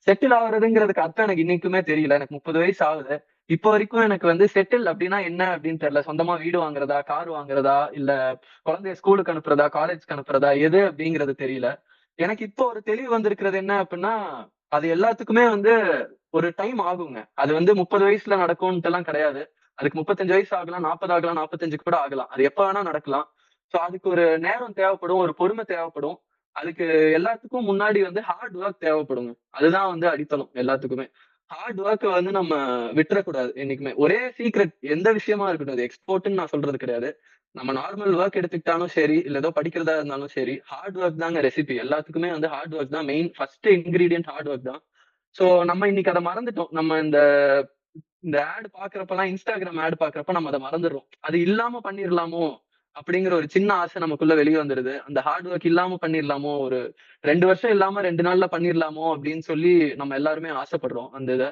Settle ஆகுறதுங்கிறதுக்கு அர்த்தம் எனக்கு இன்னைக்குமே தெரியல. எனக்கு 30 வயசு ஆகுது. இப்ப வரைக்கும் எனக்கு வந்து செட்டில் அப்டின்னா என்ன அப்டின்னு தெரியல. சொந்தமா வீடு வாங்குறதா, கார் வாங்குறதா, இல்ல குழந்தைய ஸ்கூலுக்கு அனுப்புறதா, காலேஜ்க்கு அனுப்புறதா, எது அப்டிங்கிறது தெரியல. எனக்கு இப்போ ஒரு தெளிவு வந்திருக்கிறது என்ன அப்டின்னா, அது எல்லாத்துக்குமே வந்து ஒரு டைம் ஆகுங்க. அது வந்து 30 வயசுல நடக்கும்ன்ட்டுலாம் கிடையாது. அதுக்கு 35 வயசு ஆகலாம், 40 ஆகலாம், 45 கூட ஆகலாம். அது எப்ப வேணா நடக்கலாம். சோ அதுக்கு ஒரு நேரம் தேவைப்படும், ஒரு பொறுமை தேவைப்படும். அதுக்கு எல்லாத்துக்கும் முன்னாடி வந்து ஹார்ட் வொர்க் தேவைப்படுங்க. அதுதான் வந்து அடித்தளம் எல்லாத்துக்குமே. ஹார்ட் வொர்க்க வந்து நம்ம விட்டுறக்கூடாது என்னைக்குமே. ஒரே சீக்ரெட் எந்த விஷயமா இருக்கட்டும். அது எக்ஸ்போர்ட்ன்னு நான் சொல்றது கிடையாது. நம்ம நார்மல் வொர்க் எடுத்துக்கிட்டாலும் சரி, இல்ல ஏதோ படிக்கிறதா இருந்தாலும் சரி, ஹார்ட் வொர்க் தாங்க ரெசிபி. எல்லாத்துக்குமே வந்து ஹார்ட் வொர்க் தான் main. First ingredient hard work தான். சோ நம்ம இன்னைக்கு அத மறந்துட்டோம். நம்ம இந்த இந்த ஆட் பார்க்கிறப்பலாம் Instagram ஆட் பார்க்கிறப்ப நம்ம அத மறந்துடுறோம். அது இல்லாம பண்ணிரலாமோ? அப்படிங்கிற ஒரு சின்ன ஆசை நமக்குள்ள வெளிய வந்துருது. அந்த ஹார்ட் வொர்க் இல்லாம பண்ணிரலாமோ? ஒரு 2 வருஷம் இல்லாம 2 நாள்ல பண்ணிரலாமோ? அப்படின்னு சொல்லி நம்ம எல்லாருமே ஆசைப்படுறோம் அந்த இத.